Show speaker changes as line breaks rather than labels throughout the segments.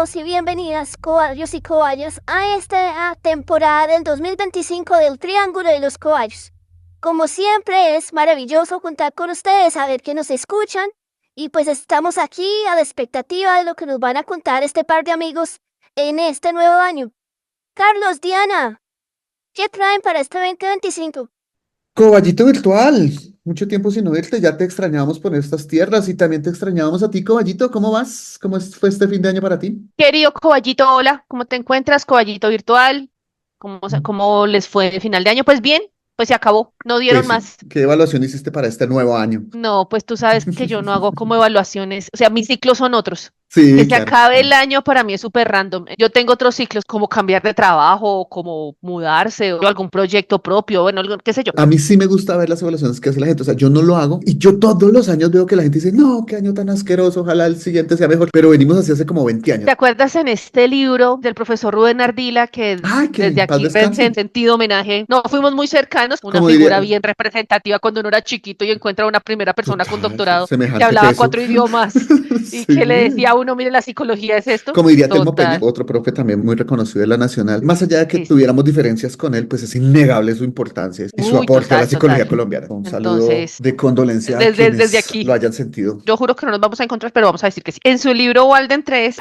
Bienvenidos y bienvenidas, cobayos y cobayas, a esta temporada del 2025 del Triángulo de los Cobayos. Como siempre, es maravilloso contar con ustedes, saber que nos escuchan, y pues estamos aquí a la expectativa de lo que nos van a contar este par de amigos en este nuevo año. Carlos, Diana, ¿qué traen para este 2025?
Coballito virtual, mucho tiempo sin oírte, ya te extrañábamos por estas tierras y también te extrañábamos a ti, Coballito, ¿cómo vas? ¿Fue este fin de año para ti?
Querido Coballito, hola, ¿cómo te encuentras, Coballito virtual? ¿Cómo les fue el final de año? Pues bien, pues se acabó, no dieron
Pues sí,
más.
¿qué evaluación hiciste para este nuevo año?
No, pues tú sabes que yo no hago como evaluaciones, o sea, mis ciclos son otros. Que
Sí,
se
claro.
acabe el año para mí es súper random. Yo tengo otros ciclos como cambiar de trabajo, como mudarse o algún proyecto propio, bueno, qué sé yo.
A mí sí me gusta ver las evaluaciones que hace la gente, o sea, yo no lo hago y yo todos los años veo que la gente dice, no, qué año tan asqueroso, ojalá el siguiente sea mejor, pero venimos así hace como 20 años.
¿Te acuerdas en este libro del profesor Rubén Ardila que
Ay, que
desde
en paz
aquí en
descanse.
sentido homenaje? No, fuimos muy cercanos, una
Como diría,
figura bien representativa cuando uno era chiquito y encuentra a una primera persona con
total,
doctorado que
semejante
hablaba
peso.
4 idiomas y que le
Sí.
decía a uno, mire, la psicología es esto.
Como diría Telmo Peña,
Total.
otro profe también muy reconocido de la Nacional, más allá de que
Sí, sí.
tuviéramos diferencias con él, pues es innegable su importancia y su
Uy,
aporte a la
total,
psicología
total.
colombiana. Un saludo
Entonces,
de condolencia a
desde
quienes lo
aquí,
hayan sentido.
yo juro que no nos vamos a encontrar, pero vamos a decir que sí. En su libro Walden 3,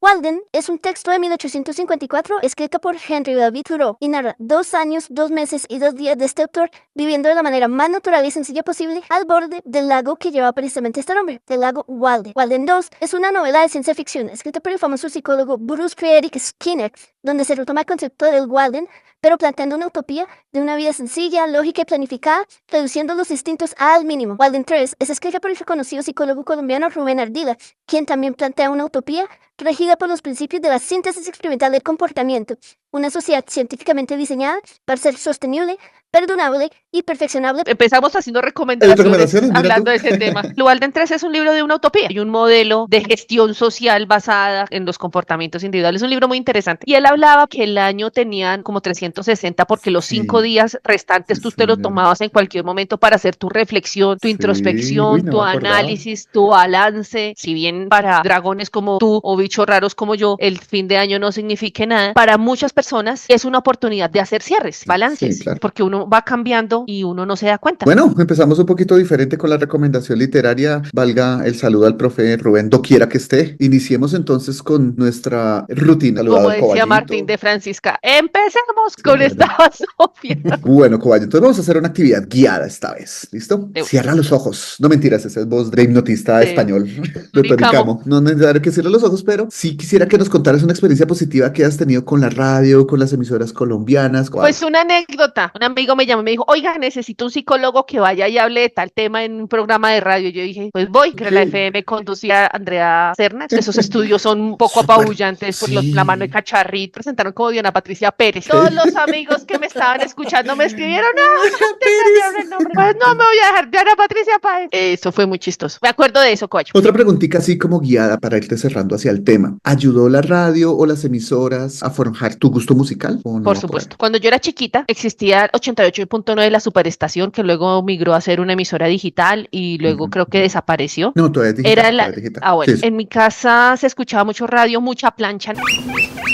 Walden es un texto de 1854 escrito por Henry David Thoreau y narra 2 años, 2 meses y 2 días de este autor viviendo de la manera más natural y sencilla posible al borde del lago que lleva precisamente este nombre, el lago Walden. Walden 2 es una novela de ciencia ficción escrita por el famoso psicólogo Bruce Frederick Skinner, donde se retoma el concepto del Walden, pero planteando una utopía de una vida sencilla, lógica y planificada, reduciendo los instintos al mínimo. Walden 3 es escrita por el reconocido psicólogo colombiano Rubén Ardila, quien también plantea una utopía regida por los principios de la síntesis experimental del comportamiento, una sociedad científicamente diseñada para ser sostenible, perdonable y perfeccionable.
empezamos haciendo
¿Hay
recomendaciones
recomendaciones? Mira
hablando
tú.
de ese tema. El Walden 3 es un libro de una utopía y un modelo de gestión social basada en los comportamientos individuales. Es un libro muy interesante. Y él hablaba que el año tenían como 360 porque los 5
Sí,
días
sí,
restantes tú te lo
señor.
tomabas en cualquier momento para hacer tu reflexión, tu
Sí, uy,
introspección,
no
tu
me acordaba.
análisis, tu balance. Si bien para dragones como tú o bichos raros como yo, el fin de año no signifique nada, para muchas personas es una oportunidad de hacer cierres,
Sí,
balances,
claro.
porque uno va cambiando y uno no se da cuenta.
Bueno, empezamos un poquito diferente con la recomendación literaria. Valga el saludo al profe Rubén, doquiera que esté. Iniciemos entonces con nuestra rutina. Saludado
Como
al
decía Martín
Coballito.
de Francisca, empecemos con
Claro.
esta Sofía.
Bueno, Coballo, entonces vamos a hacer una actividad guiada esta vez. ¿Listo?
De una.
Cierra los ojos. No mentiras, esa es voz de hipnotista
De
español, de
Nicamo.
Tonicamo. No es necesario que cierres los ojos, pero sí quisiera que nos contaras una experiencia positiva que has tenido con la radio, con las emisoras colombianas o
Pues
algo.
una anécdota. Un amigo me llamó y me dijo, oiga, necesito un psicólogo que vaya y hable de tal tema en un programa de radio. Yo dije, pues voy, que
Ok.
era la FM conducía Andrea Cernas. Esos estudios son un poco
Súper.
apabullantes por la mano de
Sí.
Cacharrito. Presentaron como Diana Patricia Pérez.
Ok.
Todos los amigos que me estaban escuchando me escribieron, no,
María
te cambiaron el
Pérez.
nombre. Pues no me voy a dejar Diana Patricia Páez. Eso fue muy chistoso. Me acuerdo de eso, coach.
Otra preguntita así como guiada para irte cerrando hacia el tema. ¿Ayudó la radio o las emisoras a forjar tu gusto musical o no
Por
va por ahí?
supuesto. Cuando yo era chiquita, existía el 88.9 la superestación, que luego migró a ser una emisora digital y luego
Ujú,
creo que
ujú.
desapareció.
No, todavía es
Era
digital, todavía
la...
es digital.
Ah, bueno.
Sí, sí.
En mi casa se escuchaba mucho radio, mucha plancha.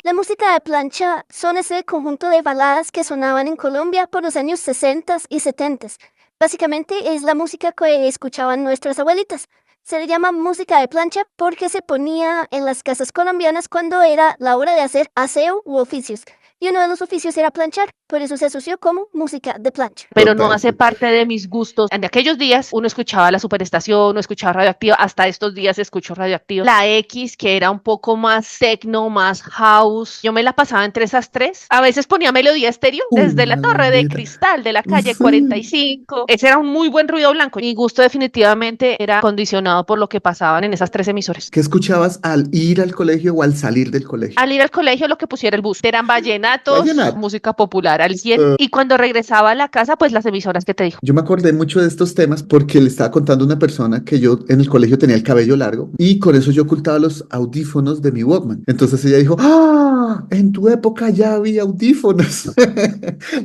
La música de plancha son ese conjunto de baladas que sonaban en Colombia por los años 60 y 70. Básicamente es la música que escuchaban nuestras abuelitas. Se le llama música de plancha porque se ponía en las casas colombianas cuando era la hora de hacer aseo u oficios. Y uno de los oficios era planchar, por eso se asoció como música de plancha.
Pero no
Total.
hace parte de mis gustos. En aquellos días uno escuchaba la superestación, uno escuchaba radioactiva, hasta estos días escucho radioactiva. La X, que era un poco más techno, más house. Yo me la pasaba entre esas tres. A veces ponía melodía estéreo
Uy,
desde la
no, la
torre de
neta.
cristal de la calle
Sí.
45. Ese era un muy buen ruido blanco. Mi gusto definitivamente era condicionado por lo que pasaban en esas tres emisoras.
¿Qué escuchabas al ir al colegio o al salir del colegio?
Al ir al colegio, lo que pusiera el bus eran vallenatos,
Vallenato.
música popular al 100. Y cuando regresaba a la casa, pues las emisoras que te dijo.
Yo me acordé mucho de estos temas porque le estaba contando a una persona que yo en el colegio tenía el cabello largo y con eso yo ocultaba los audífonos de mi Walkman. Entonces ella dijo, ¡ah! en tu época ya había audífonos.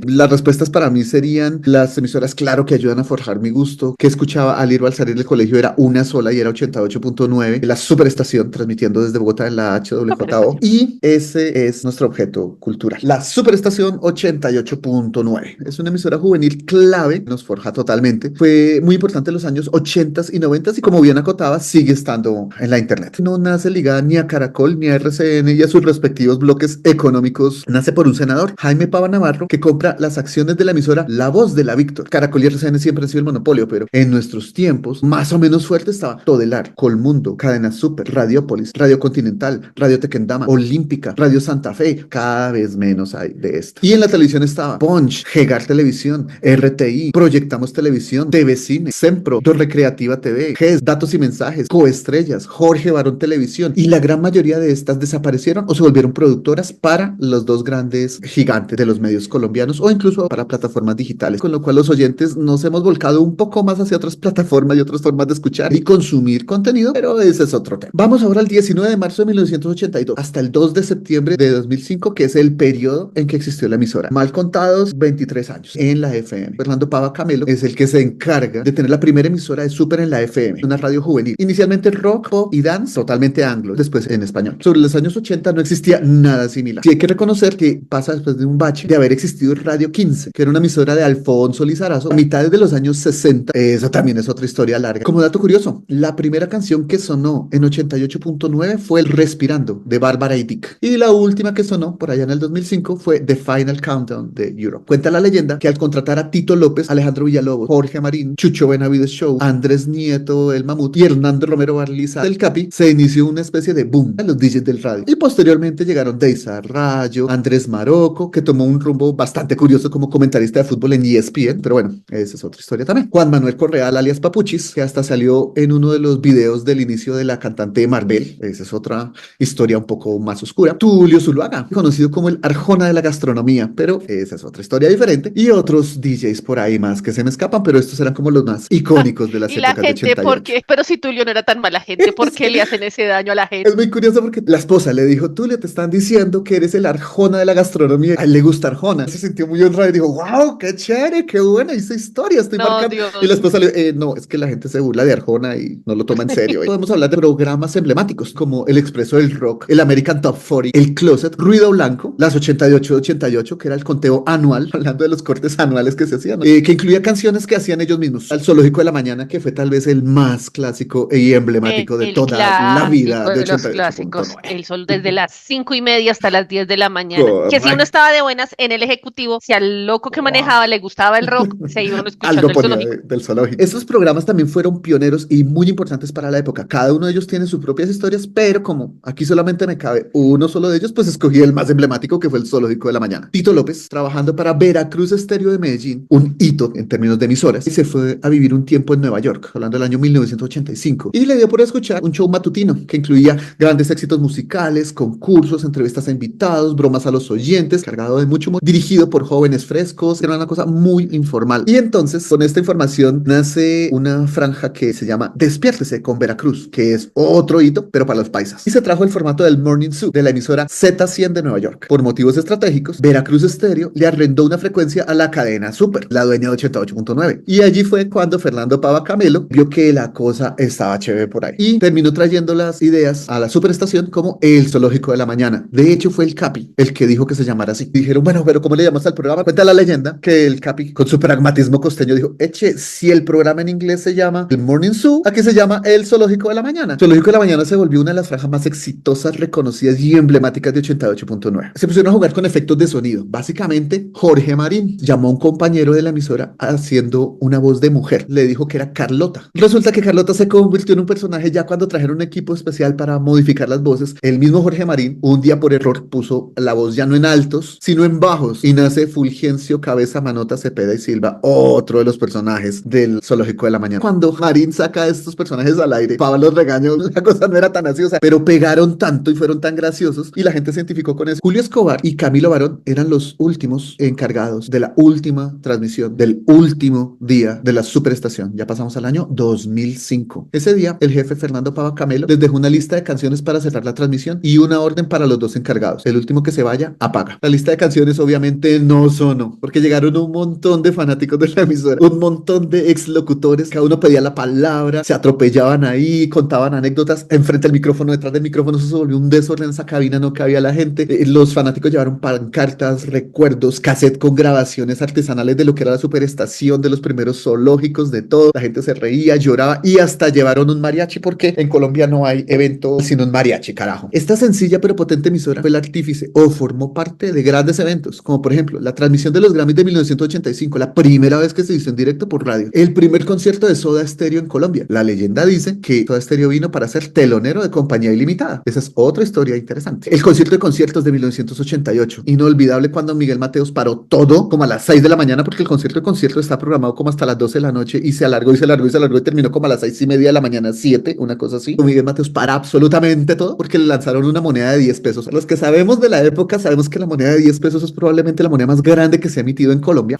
Las respuestas para mí serían las emisoras, claro, que ayudan a forjar mi gusto, que escuchaba al ir o al salir del colegio era una sola y era 88.9, la superestación transmitiendo desde Bogotá en la HWJO, y ese es nuestro objeto cultural. La superestación 88.9 es una emisora juvenil clave, nos forja totalmente. Fue muy importante en los años 80 y 90 y como bien acotaba, sigue estando en la internet. No nace ligada ni a Caracol ni a RCN y a sus respectivos bloques económicos. Nace por un senador, Jaime Pava Navarro, que compra las acciones de la emisora La Voz de la Víctor. Caracol y RCN siempre han sido el monopolio, pero en nuestros tiempos, más o menos fuerte estaba Todelar, Colmundo, Cadena Super, Radiopolis, Radio Continental, Radio Tequendama, Olímpica, Radio Santa Fe. Cada vez menos hay de esto. Y en la televisión estaba Punch, Gegar Televisión, RTI, Proyectamos Televisión, TV Cine, Sempro, Recreativa TV, GES, Datos y Mensajes, Coestrellas, Jorge Barón Televisión, y la gran mayoría de estas desaparecieron o se volvieron productoras para los dos grandes gigantes de los medios colombianos o incluso para plataformas digitales, con lo cual los oyentes nos hemos volcado un poco más hacia otras plataformas y otras formas de escuchar y consumir contenido, pero ese es otro tema. Vamos ahora al 19 de marzo de 1982 hasta el 2 de septiembre de 2005, que es el periodo en que existió la emisora. Mal contados, 23 años en la FM. Fernando Pava Camelo es el que se encarga de tener la primera emisora de Super en la FM, una radio juvenil. Inicialmente rock, pop y dance, totalmente anglo, después en español. Sobre los años 80 no existía nada similar. Sí hay que reconocer que pasa después de un bache de haber existido Radio 15, que era una emisora de Alfonso Lizarazo a mitades de los años 60. Eso también es otra historia larga. Como dato curioso, la primera canción que sonó en 88.9 fue el Respirando de Bárbara y Dick. Y la última que sonó por allá en el 2005 fue The Final Countdown de Europe. Cuenta la leyenda que al contratar a Tito López, Alejandro Villalobos, Jorge Marín, Chucho Benavides Show, Andrés Nieto, el Mamut y Hernando Romero Barliza del Capi, se inició una especie de boom a los DJs del radio. Y posteriormente llegaron Deisa Rayo, Andrés Maroco, que tomó un rumbo bastante curioso como comentarista de fútbol en ESPN, pero bueno, esa es otra historia también. Juan Manuel Correal, alias Papuchis, que hasta salió en uno de los videos del inicio de la cantante Marvel, esa es otra historia un poco más oscura. Tulio Zuluaga, conocido como el Arjona de la gastronomía, pero esa es otra historia diferente. Y otros DJs por ahí más que se me escapan, pero estos eran como los más icónicos de las
y la
épocas de
gente,
88.
¿por qué? Pero si Tulio no era tan mala gente, ¿por qué le hacen ese daño a la gente?
Es muy curioso porque la esposa le dijo, Tulio, te están diciendo que eres el Arjona de la gastronomía. A él le gusta Arjona. Se sintió muy honrado y dijo, wow, qué chévere, qué buena, hice historia, estoy
No,
marcando.
Dios.
Y la esposa le dijo, no, es que la gente se burla de Arjona y no lo toma en serio. Podemos hablar de programas emblemáticos como El Expreso del Rock, el American Top 40, El Closet, Ruido Blanco, las 88, que era el conteo anual, hablando de los cortes anuales que se hacían, que incluía canciones que hacían ellos mismos. Al Zoológico de la Mañana, que fue tal vez el más clásico y emblemático de toda la vida de
los
88.9.
clásicos. El sol desde las 5:30 hasta las 10 de la mañana.
Correcto.
Que si uno estaba de buenas en el ejecutivo, si al loco que manejaba le gustaba el rock, se iba uno escuchando
Algo
el
ponía
zoológico.
del Zoológico. Estos programas también fueron pioneros y muy importantes para la época. Cada uno de ellos tiene sus propias historias, pero como aquí solamente me cabe uno solo de ellos, pues escogí el más emblemático, que fue el Zoológico de la Mañana. Tito López, trabajando para Veracruz Estéreo de Medellín, un hito en términos de emisoras, y se fue a vivir un tiempo en Nueva York, hablando del año 1985, y le dio por escuchar un show matutino que incluía grandes éxitos musicales, concursos, entrevistas a invitados, bromas a los oyentes, cargado de mucho humor, dirigido por jóvenes frescos, era una cosa muy informal. Y entonces, con esta información, nace una franja que se llama Despiértese con Veracruz, que es otro hito, pero para los paisas. Y se trajo el formato del Morning Zoo de la emisora Z100 de Nueva York. Por motivos estratégicos, Veracruz Estéreo le arrendó una frecuencia a la cadena Super, la dueña de 88.9. Y allí fue cuando Fernando Pava Camelo vio que la cosa estaba chévere por ahí. Y terminó trayendo las ideas a la superestación como el Zoológico de la Mañana. De hecho, fue el Capi el que dijo que se llamara así. Dijeron, bueno, pero ¿cómo le llamas al programa? Cuenta la leyenda que el Capi, con su pragmatismo costeño, dijo, eche, si el programa en inglés se llama el Morning Zoo, aquí se llama el Zoológico de la Mañana. Zoológico de la Mañana se volvió una de las franjas más exitosas, reconocidas y emblemáticas de 88.9. Se pusieron a jugar con efectos de sonido. Básicamente, Jorge Marín llamó a un compañero de la emisora haciendo una voz de mujer. Le dijo que era Carlota. Resulta que Carlota se convirtió en un personaje ya cuando trajeron un equipo especial para modificar las voces. El mismo Jorge Marín, un día por error, puso la voz ya no en altos, sino en bajos. Y nace Fulgencio Cabeza Manota Cepeda y Silva, otro de los personajes del Zoológico de la Mañana. Cuando Marín saca a estos personajes al aire, Pava los regañó, la cosa no era tan así, o sea, pero pegaron tanto y fueron tan graciosos y la gente se identificó con eso. Julio Escobar y Camilo Barón eran los últimos encargados de la última transmisión del último día de la superestación. Ya pasamos al año 2005. Ese día, el jefe Fernando Pava Camelo les dejó una lista de canciones para cerrar la transmisión y una orden para los dos encargados. El último que se vaya, apaga. La lista de canciones obviamente no sonó, porque llegaron un montón de fanáticos de la emisora, un montón de exlocutores, cada uno pedía la palabra, se atropellaban ahí, contaban anécdotas enfrente del micrófono, detrás del micrófono, eso se volvió un desorden en esa cabina, no cabía la gente. Los fanáticos llevaron pancartas, recuerdos, cassette con grabaciones artesanales de lo que era la superestación, de los primeros zoológicos, de todo. La gente se reía, lloraba y hasta llevaron un mariachi, porque en Colombia no hay evento sin un mariachi, carajo. Esta sencilla pero potente emisora fue el artífice o formó parte de grandes eventos, como por ejemplo la transmisión de los Grammys de 1985, la primera vez que se hizo en directo por radio, el primer concierto de Soda Stereo en Colombia. La leyenda dice que Soda Stereo vino para ser telonero de Compañía Ilimitada. Esa es otra historia interesante. El concierto de conciertos de 1988, inolvidable, cuando Miguel Mateos paró todo como a las 6 de la mañana, porque el concierto de conciertos está programado como hasta las 12 de la noche y se alargó y se alargó y se alargó y terminó como a las 6:30 de la mañana, 7, una cosa así. Miguel Mateos para absolutamente todo porque le lanzaron una moneda de 10 pesos. Los que sabemos de la época sabemos que la moneda de 10 pesos es probablemente la moneda más grande que se ha emitido en Colombia.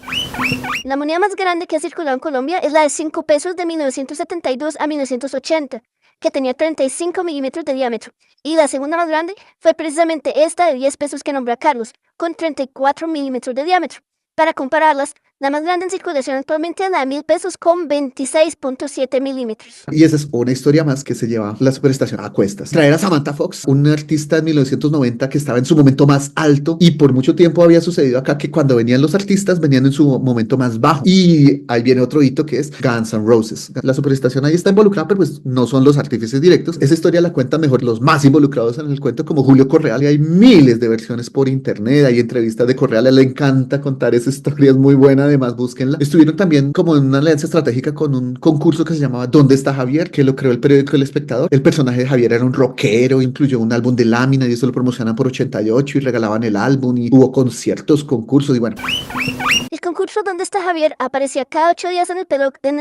La moneda más grande que ha circulado en Colombia es la de 5 pesos de 1972 a 1980, que tenía 35 milímetros de diámetro. Y la segunda más grande fue precisamente esta de 10 pesos que nombra Carlos, con 34 milímetros de diámetro. Para compararlas, la más grande en circulación actualmente es la de 1.000 pesos con 26.7 milímetros.
Y esa es una historia más que se lleva la superestación a cuestas. Traer a Samantha Fox, una artista en 1990 que estaba en su momento más alto, y por mucho tiempo había sucedido acá que cuando venían los artistas venían en su momento más bajo. Y ahí viene otro hito que es Guns N' Roses. La superestación ahí está involucrada, pero pues no son los artífices directos. Esa historia la cuentan mejor los más involucrados en el cuento, como Julio Correal, y hay miles de versiones por internet, hay entrevistas de Correal, le encanta contar esa historia, es muy buena, además búsquenla. Estuvieron también como en una alianza estratégica con un concurso que se llamaba ¿Dónde está Javier?, que lo creó el periódico El Espectador. El personaje de Javier era un rockero, incluyó un álbum de lámina y eso lo promocionan por 88 y regalaban el álbum y hubo conciertos, concursos y bueno.
El concurso ¿Dónde está Javier? Aparecía cada 8 días en el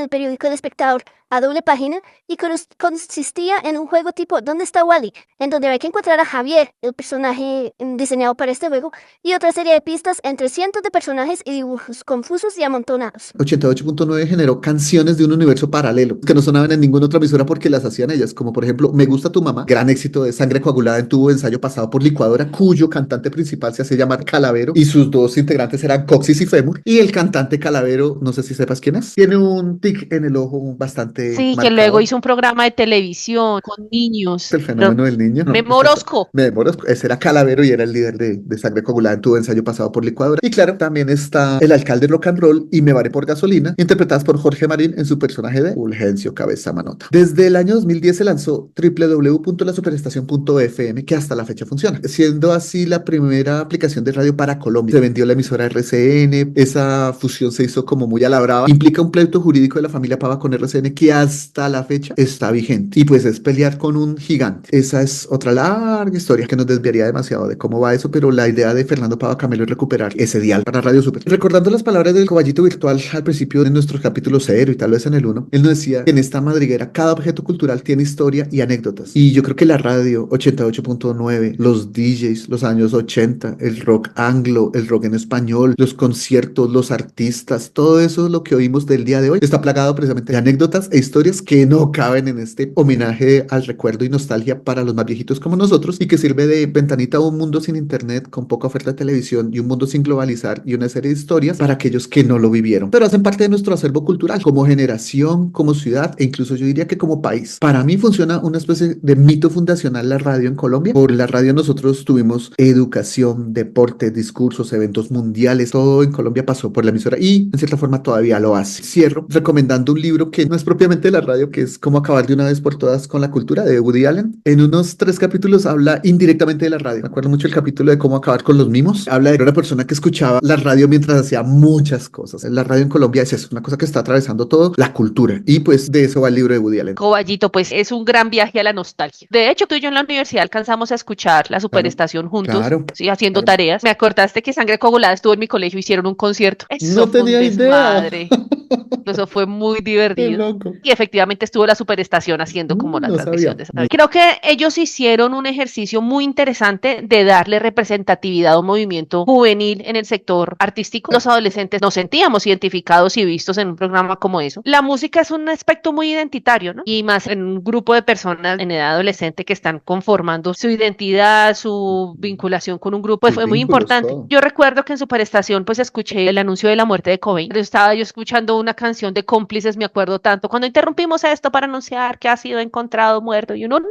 periódico El Espectador, a doble página, y consistía en un juego tipo ¿Dónde está Wally?, en donde había que encontrar a Javier, el personaje diseñado para este juego, y otra serie de pistas entre cientos de personajes y dibujos confusos y amontonados.
88.9 generó canciones de un universo paralelo que no sonaban en ninguna otra emisora porque las hacían ellas, como por ejemplo Me gusta tu mamá, gran éxito de Sangre Coagulada en Tubo de Ensayo pasado por licuadora, cuyo cantante principal se hace llamar Calavero y sus dos integrantes eran Coxis y Fémur, y el cantante Calavero, no sé si sepas quién es, tiene un tic en el ojo bastante
Sí,
marcado.
que luego hizo un programa de televisión con niños.
El fenómeno del niño. No,
Memorosco.
Memorosco. Ese era Calavero y era el líder de Sangre Coagulada en Tubo de Ensayo pasado por licuadora. Y claro, también está el alcalde rock and roll y Me Varé por Gasolina, interpretadas por Jorge Marín en su personaje de Fulgencio Cabeza Manota. Desde el año 2010 se lanzó www.lasuperestacion.fm, que hasta la fecha funciona, siendo así la primera aplicación de radio para Colombia. Se vendió la emisora RCN, esa fusión se hizo como muy a la brava. Implica un pleito jurídico de la familia Pava con RCN que hasta la fecha está vigente. Y pues es pelear con un gigante. Esa es otra larga historia que nos desviaría demasiado de cómo va eso, pero la idea de Fernando Pava Camelo es recuperar ese dial para Radio Super. Recordando las palabras del caballito virtual al principio de nuestro capítulo 0 y tal vez en el 1, él nos decía que en esta madriguera cada objeto cultural tiene historia y anécdotas. Y yo creo que la radio 88.9, los DJs, los años 80, el rock anglo, el rock en español, los conciertos, los artistas, todo eso es lo que oímos del día de hoy. Está plagado precisamente de anécdotas e historias que no caben en este homenaje al recuerdo y nostalgia para los más viejitos como nosotros, y que sirve de ventanita a un mundo sin internet, con poca oferta de televisión y un mundo sin globalizar, y una serie de historias para aquellos que no lo vivieron, pero hacen parte de nuestro acervo cultural como generación, como ciudad e incluso yo diría que como país. Para mí funciona una especie de mito fundacional la radio en Colombia. Por la radio nosotros tuvimos educación, deporte, discursos, eventos mundiales, todo en Colombia pasó por la emisora y en cierta forma todavía lo hace. Cierro recomendando un libro que no es propiamente de la radio, que es Cómo acabar de una vez por todas con la cultura, de Woody Allen. En unos 3 capítulos habla indirectamente de la radio. Me acuerdo mucho el capítulo de Cómo acabar con los mimos. Habla de una persona que escuchaba la radio mientras hacía muchas cosas. La radio en Colombia es eso, una cosa que está atravesando todo, la cultura. Y pues de eso va el libro de Woody Allen.
Coballito, pues es un gran viaje a la nostalgia. De hecho, tú y yo en la universidad alcanzamos a escuchar la superestación juntos,
claro,
sí, haciendo
claro.
tareas. Me acordaste que Sangre Coagulada estuvo en mi colegio, hicieron un concierto. Eso
No
fue un
tenía idea.
desmadre. Eso fue muy divertido.
Qué loco.
Y efectivamente estuvo la Superestación haciendo como la
No
transmisión
sabía.
de esa. Creo que ellos hicieron un ejercicio muy interesante de darle representatividad a un movimiento juvenil en el sector artístico. Los adolescentes nos sentíamos identificados y vistos en un programa como eso. La música es un aspecto muy identitario, ¿no? Y más en un grupo de personas en edad adolescente que están conformando su identidad, su vinculación con un grupo, pues
Sus
fue muy
vínculos,
importante.
todo.
Yo recuerdo que en Superestación pues escuché el anuncio de la muerte de Cobain. Estaba yo escuchando una canción de Cómplices, me acuerdo tanto, cuando interrumpimos esto para anunciar que ha sido encontrado muerto y uno, no,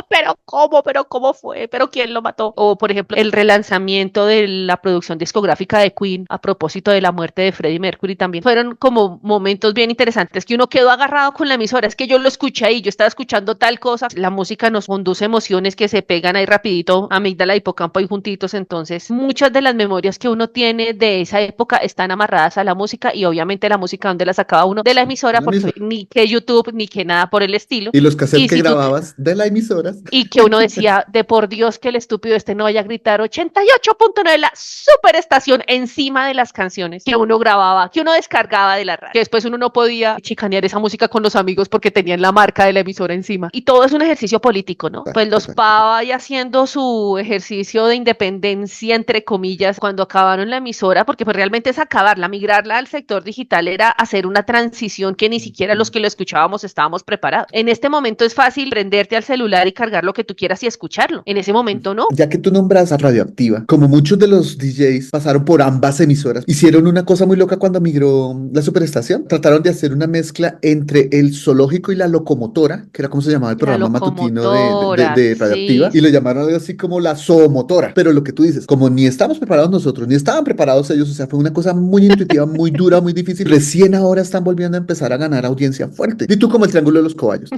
pero cómo fue, pero quién lo mató. O por ejemplo, el relanzamiento de la producción discográfica de Queen a propósito de la muerte de Freddie Mercury también. Fueron como momentos bien interesantes que uno quedó agarrado con la emisora. Es que yo lo escuché ahí, yo estaba escuchando tal cosa. La música nos conduce emociones que se pegan ahí rapidito, amígdala, hipocampo ahí juntitos. Entonces, muchas de las memorias que uno tiene de esa época están amarradas a la música y obviamente la música donde la sacaba uno de la emisora,
La
porque
emisora.
ni que YouTube ni que nada por el estilo.
Y los cassettes
Y
que
si tú
grababas de la emisora.
y que uno decía, de por Dios que el estúpido este no vaya a gritar 88.9 la Superestación encima de las canciones que uno grababa, que uno descargaba de la radio, que después uno no podía chicanear esa música con los amigos porque tenían la marca de la emisora encima. Y todo es un ejercicio político, ¿no? Pues los PAVA ahí haciendo su ejercicio de independencia, entre comillas, cuando acabaron la emisora, porque pues realmente es acabarla, migrarla al sector digital era hacer una transición que ni siquiera los que lo escuchábamos estábamos preparados. En este momento es fácil prenderte al celular y cargar lo que tú quieras y escucharlo. En ese momento no.
Ya que tú nombras a Radioactiva, como muchos de los DJs pasaron por ambas emisoras, hicieron una cosa muy loca cuando migró la Superestación. Trataron de hacer una mezcla entre el zoológico y la locomotora, que era como se llamaba el
La
programa matutino
locomotora,
de Radioactiva,
sí.
y lo llamaron algo así como la zoomotora. Pero lo que tú dices, como ni estábamos preparados nosotros, ni estaban preparados ellos, o sea, fue una cosa muy intuitiva, muy dura, muy difícil. Recién ahora están volviendo a empezar a ganar audiencia fuerte. Y tú como el Triángulo de los Cobayos.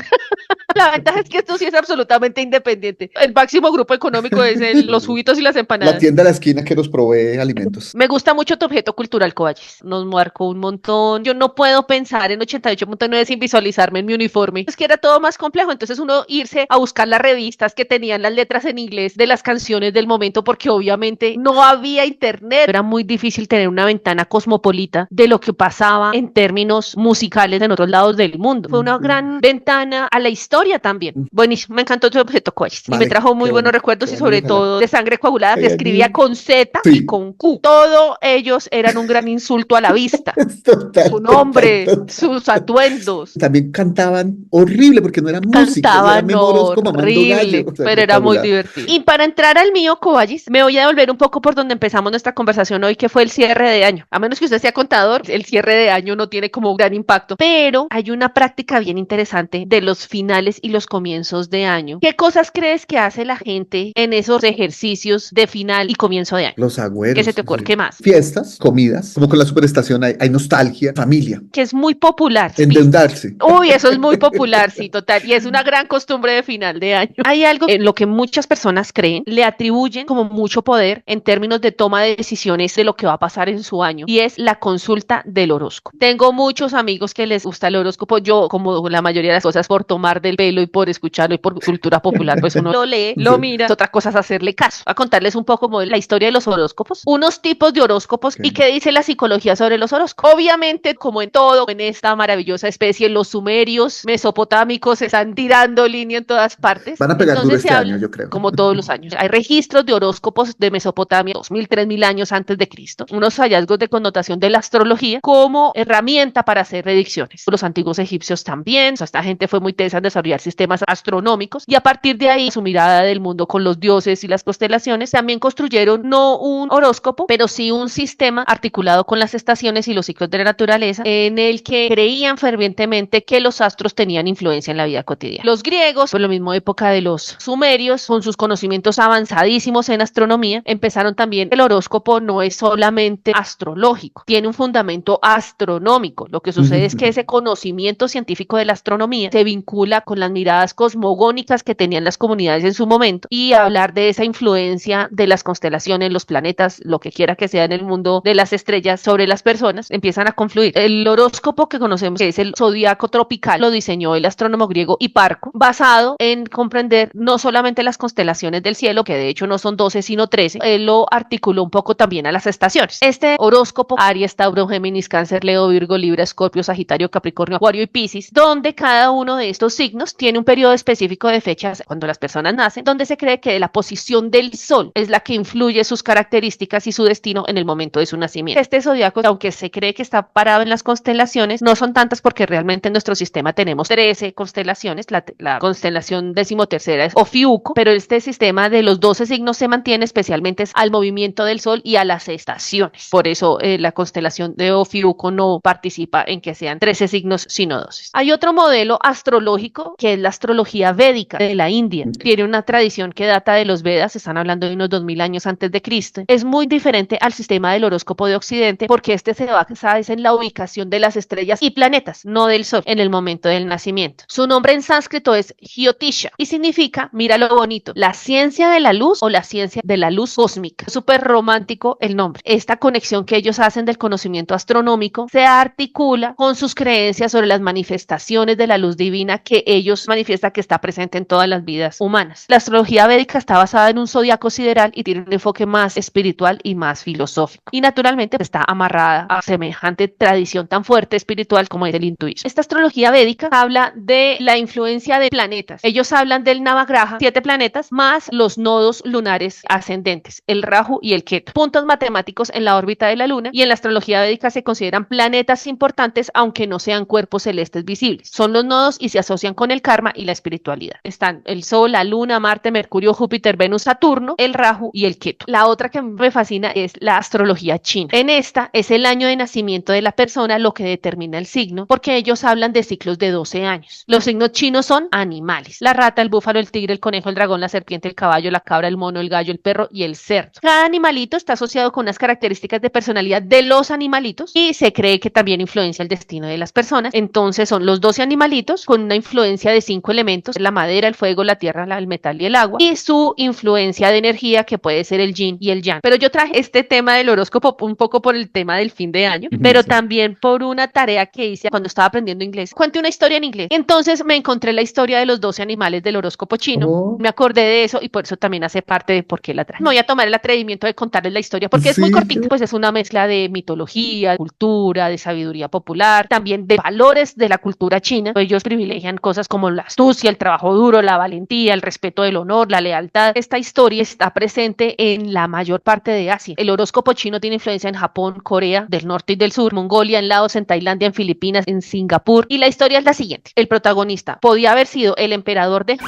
La ventaja es que esto sí es absolutamente independiente. El máximo grupo económico es los juguitos y las
La
empanadas.
tienda de la esquina que nos provee alimentos.
Me gusta mucho tu objeto cultural, Coballes. Nos marcó un montón. Yo no puedo pensar en 88.9 sin visualizarme en mi uniforme. Es que era todo más complejo. Entonces uno irse a buscar las revistas que tenían las letras en inglés de las canciones del momento, porque obviamente no había internet. Era muy difícil tener una ventana cosmopolita de lo que pasaba en términos musicales en otros lados del mundo. Fue una gran ventana a la historia también. Buenísimo. Me encantó tu objeto, Coballes. Y me
Vale,
trajo muy
qué
buenos
bueno,
recuerdos
qué
y
bueno,
sobre
ojalá.
todo de sangre coagulada, que
Ay,
escribía
amigo.
con Z
Sí.
y con Q. Todos ellos eran un gran insulto a la vista.
Total,
Su nombre,
total.
sus atuendos.
También cantaban horrible porque no era música, eso era
Cantaban
memorosco mamando gallo.
horrible,
O sea,
pero era muy
espectacular.
divertido. Y para entrar al mío, Coballis, me voy a devolver un poco por donde empezamos nuestra conversación hoy, que fue el cierre de año. A menos que usted sea contador, el cierre de año no tiene como un gran impacto, pero hay una práctica bien interesante de los finales y los comienzos de año. ¿Qué cosas crees que hace la gente en esos ejercicios de final y comienzo de año?
Los agüeros.
¿Qué se te ocurre?
sí.
¿Qué más?
Fiestas, comidas, como con la Superestación hay nostalgia, familia,
Que es muy popular.
endeudarse.
Uy, eso es muy popular, sí, total. Y es una gran costumbre de final de año. Hay algo en lo que muchas personas creen, le atribuyen como mucho poder en términos de toma de decisiones de lo que va a pasar en su año, y es la consulta del horóscopo. Tengo muchos amigos que les gusta el horóscopo. Yo, como la mayoría de las cosas, por tomar del pelo y por escucharlo y por cultura popular, pues uno lo lee, lo
Sí.
mira. Otra cosa es hacerle caso. A contarles un poco como la historia de los horóscopos, unos tipos de horóscopos
Ok.
y qué dice la psicología sobre los horóscopos. Obviamente, como en todo, en esta maravillosa especie, los sumerios mesopotámicos están tirando línea en todas partes.
Van a pegar duro
Entonces se
este
habla,
año, yo creo.
como todos los años. Hay registros de horóscopos de Mesopotamia 2000, 3000 años antes de Cristo. Unos hallazgos de connotación de la astrología como herramienta para hacer predicciones. Los antiguos egipcios también. O sea, esta gente fue muy tensa en desarrollar sistemas astronómicos y a partir de ahí su mirada del mundo con los dioses y las constelaciones también construyeron no un horóscopo, pero sí un sistema articulado con las estaciones y los ciclos de la naturaleza en el que creían fervientemente que los astros tenían influencia en la vida cotidiana. Los griegos, por la misma época de los sumerios, con sus conocimientos avanzadísimos en astronomía, empezaron también. El horóscopo no es solamente astrológico, tiene un fundamento astronómico. Lo que sucede es que ese conocimiento científico de la astronomía se vincula con las miradas cosmogónicas que tenían las comunidades en su momento y hablar de esa influencia de las constelaciones, los planetas, lo que quiera que sea en el mundo de las estrellas sobre las personas, empiezan a confluir. El horóscopo que conocemos, que es el zodiaco tropical, lo diseñó el astrónomo griego Hiparco, basado en comprender no solamente las constelaciones del cielo, que de hecho no son 12 sino 13, él lo articuló un poco también a las estaciones. Este horóscopo, Aries, Tauro, Géminis, Cáncer, Leo, Virgo, Libra, Escorpio, Sagitario, Capricornio, Acuario y Piscis, donde cada uno de estos signos tiene un periodo específico de fechas cuando las personas nacen, donde se cree que la posición del sol es la que influye sus características y su destino en el momento de su nacimiento. Este zodiaco, aunque se cree que está parado en las constelaciones, no son tantas porque realmente en nuestro sistema tenemos 13 constelaciones, la constelación 13ª es Ofiuco, pero este sistema de los 12 signos se mantiene especialmente al movimiento del sol y a las estaciones. Por eso la constelación de Ofiuco no participa en que sean 13 signos sino 12. Hay otro modelo astrológico que es la astrología védica de la India. Tiene una tradición que data de los Vedas, están hablando de unos 2000 años antes de Cristo. Es muy diferente al sistema del horóscopo de Occidente porque este se basa en la ubicación de las estrellas y planetas, no del sol, en el momento del nacimiento. Su nombre en sánscrito es Jyotisha y significa, mira lo bonito, la ciencia de la luz o la ciencia de la luz cósmica. Súper romántico el nombre. Esta conexión que ellos hacen del conocimiento astronómico se articula con sus creencias sobre las manifestaciones de la luz divina que ellos manifiestan que está presente en todas las vidas humanas. La astrología védica está basada en un zodiaco sideral y tiene un enfoque más espiritual y más filosófico. Y naturalmente está amarrada a semejante tradición tan fuerte espiritual como es el hinduismo. Esta astrología védica habla de la influencia de planetas. Ellos hablan del Navagraha, 7 planetas, más los nodos lunares ascendentes, el Rahu y el Ketu, puntos matemáticos en la órbita de la luna, y en la astrología védica se consideran planetas importantes aunque no sean cuerpos celestes visibles. Son los nodos y se asocian con el karma y la espiritualidad. Están el Sol, la Luna, Marte, Mercurio, Júpiter, Venus, Saturno, el Rahu y el Ketu. La otra que me fascina es la astrología china. En esta es el año de nacimiento de la persona lo que determina el signo, porque ellos hablan de ciclos de 12 años. Los signos chinos son animales: la rata, el búfalo, el tigre, el conejo, el dragón, la serpiente, el caballo, la cabra, el mono, el gallo, el perro y el cerdo. Cada animalito está asociado con unas características de personalidad de los animalitos y se cree que también influencia el destino de las personas. Entonces son los 12 animalitos con una influencia de 5 elementos: la madera, el fuego, la tierra, el metal y el agua, y su influencia de energía que puede ser el yin y el yang. Pero yo traje este tema del horóscopo un poco por el tema del fin de año, pero también por una tarea que hice cuando estaba aprendiendo inglés. Cuente una historia en inglés. Entonces me encontré la historia de los 12 animales del horóscopo chino. Me acordé de eso y por eso también hace parte de por qué la traje. Me voy a tomar el atrevimiento de contarles la historia porque es muy cortita, pues es una mezcla de mitología, cultura, de sabiduría popular, también de valores de la cultura china. Ellos privilegian cosas como la astucia, el trabajo duro, la valentía, el respeto del honor, la lealtad. Esta historia está presente en la mayor parte de Asia. El horóscopo chino tiene influencia en Japón, Corea del Norte y del Sur, Mongolia, en Laos, en Tailandia, en Filipinas, en Singapur. Y la historia es la siguiente. El protagonista podía haber sido el emperador de...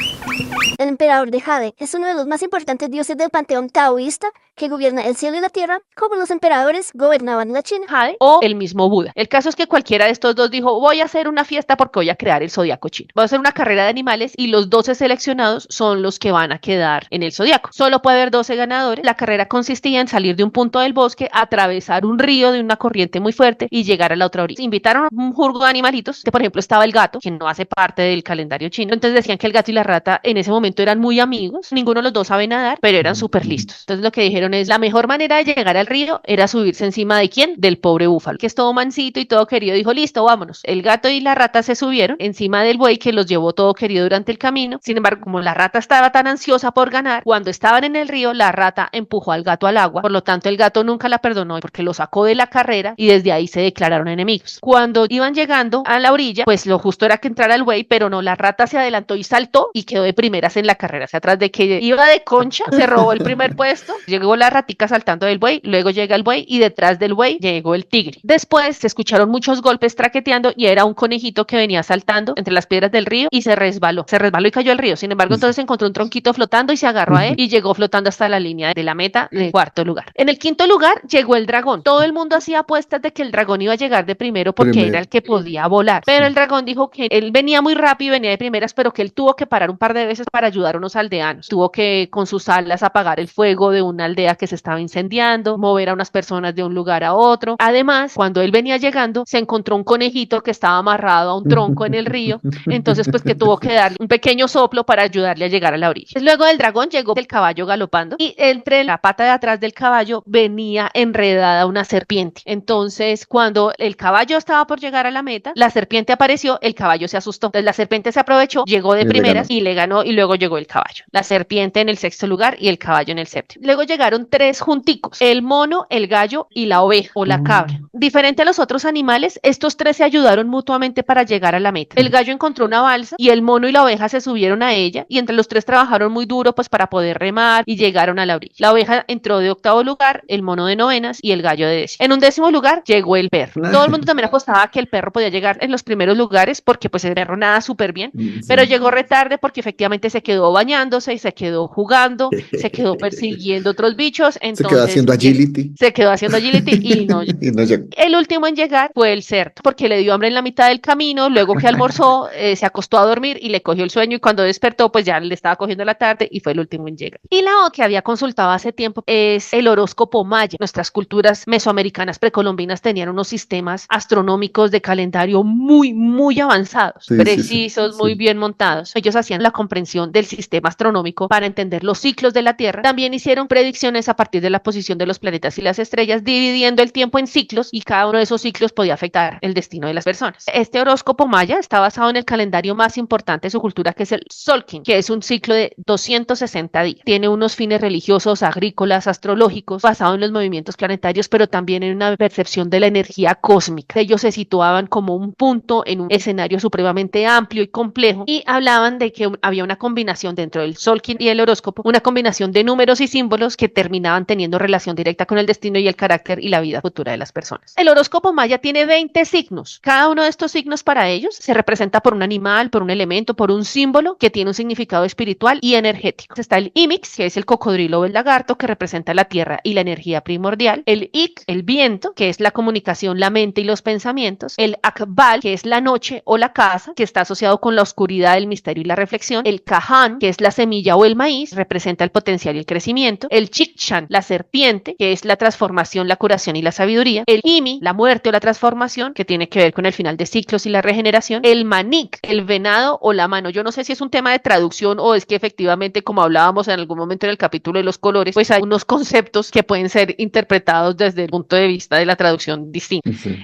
El emperador de Jade es uno de los más importantes dioses del panteón taoísta que gobierna el cielo y la tierra, como los emperadores gobernaban la China.
Jade o el mismo Buda. El caso es que cualquiera de estos dos dijo: voy a hacer una fiesta porque voy a crear el zodiaco chino. Voy a hacer una carrera de animales y los 12 seleccionados son los que van a quedar en el zodiaco. Solo puede haber 12 ganadores. La carrera consistía en salir de un punto del bosque, atravesar un río de una corriente muy fuerte y llegar a la otra orilla. Invitaron a un jurgo de animalitos, que por ejemplo estaba el gato, que no hace parte del calendario chino. Entonces decían que el gato y la rata en ese momento eran muy amigos. Ninguno de los dos sabe nadar, pero eran súper listos. Entonces lo que dijeron es: la mejor manera de llegar al río era subirse encima de ¿quién? Del pobre búfalo, que es todo mansito y todo querido. Dijo: listo, vámonos. El gato y la rata se subieron encima del buey, que los llevó todo querido durante el camino. Sin embargo, como la rata estaba tan ansiosa por ganar, cuando estaban en el río, la rata empujó al gato al agua. Por lo tanto, el gato nunca la perdonó porque lo sacó de la carrera y desde ahí se declararon enemigos. Cuando iban llegando a la orilla, pues lo justo era que entrara el buey, pero no, la rata se adelantó y saltó y quedó de primeras en la carrera. O sea, tras de que iba de concha, se robó el primer puesto. Llegó la ratica saltando del buey, luego llega el buey y detrás del buey llegó el tigre. Después se escucharon muchos golpes traqueteando y era un conejito que venía saltando entre las piedras del río y se resbaló y cayó al río. Sin embargo, entonces encontró un tronquito flotando y se agarró a él y llegó flotando hasta la línea de la meta del cuarto lugar. En el quinto lugar llegó el dragón. Todo el mundo hacía apuestas de que el dragón iba a llegar de primero porque era el que podía volar, pero el dragón dijo que él venía muy rápido, venía de primeras, pero que él tuvo que parar un par de veces para ayudar a unos aldeanos. Tuvo que con sus alas apagar el fuego de una aldea que se estaba incendiando, mover a unas personas de un lugar a otro. Además, cuando él venía llegando, se encontró un conejito que estaba amarrado a un tronco en el río. Entonces entonces pues que tuvo que darle un pequeño soplo para ayudarle a llegar a la orilla. Luego del dragón llegó el caballo galopando y entre la pata de atrás del caballo venía enredada una serpiente. Entonces cuando el caballo estaba por llegar a la meta, la serpiente apareció, el caballo se asustó. Entonces la serpiente se aprovechó, llegó de
Y le
primeras
ganó.
y le ganó y luego llegó el caballo. La serpiente en el sexto lugar y el caballo en el séptimo. Luego llegaron tres junticos, el mono, el gallo y la oveja o la cabra. Diferente a los otros animales, estos tres se ayudaron mutuamente para llegar a la meta. El gallo encontró una balsa y el mono y la oveja se subieron a ella y entre los tres trabajaron muy duro pues para poder remar y llegaron a la orilla. La oveja entró de octavo lugar, el mono de novenas y el gallo de décimo. En un décimo lugar llegó el perro. Todo el mundo también apostaba que el perro podía llegar en los primeros lugares porque pues el perro nada súper bien, pero llegó retarde porque efectivamente se quedó bañándose y se quedó jugando, se quedó persiguiendo otros bichos,
Se quedó
entonces
haciendo agility
se quedó haciendo agility y no.
y no llegó.
El último en llegar fue el cerdo, porque le dio hambre en la mitad del camino, luego que almorzó, se acostó a dormir y le cogió el sueño y cuando despertó, pues ya le estaba cogiendo la tarde y fue el último en llegar. Y la otra que había consultado hace tiempo es el horóscopo maya. Nuestras culturas mesoamericanas precolombinas tenían unos sistemas astronómicos de calendario muy avanzados,
Sí,
precisos, muy
sí.
bien montados. Ellos hacían la comprensión del sistema astronómico para entender los ciclos de la Tierra. También hicieron predicciones a partir de la posición de los planetas y las estrellas, dividiendo el tiempo en ciclos y cada uno de esos ciclos podía afectar el destino de las personas. Este horóscopo maya está basado en el calendario más importante de su cultura, que es el Solkin, que es un ciclo de 260 días. Tiene unos fines religiosos, agrícolas, astrológicos, basado en los movimientos planetarios, pero también en una percepción de la energía cósmica. Ellos se situaban como un punto en un escenario supremamente amplio y complejo y hablaban de que había una combinación dentro del Solkin y el horóscopo, una combinación de números y símbolos que terminaban teniendo relación directa con el destino y el carácter y la vida futura de las personas. El horóscopo maya tiene 20 signos. Cada uno de estos signos para ellos se representa por un animal, por un elemento, por un símbolo que tiene un significado espiritual y energético. Está el Imix, que es el cocodrilo o el lagarto, que representa la tierra y la energía primordial. El Ik, el viento, que es la comunicación, la mente y los pensamientos. El Akbal, que es la noche o la casa, que está asociado con la oscuridad, el misterio y la reflexión. El Kahan, que es la semilla o el maíz, representa el potencial y el crecimiento. El Chikshan, la serpiente, que es la transformación, la curación y la sabiduría. El Imi, la muerte o la transformación, que tiene que ver con el final de ciclos y la regeneración. El Manik, el venado o la mano. Yo no sé si es un tema de traducción o es que efectivamente, como hablábamos en algún momento en el capítulo de los colores, pues hay unos conceptos que pueden ser interpretados desde el punto de vista de la traducción distinta.
Sí.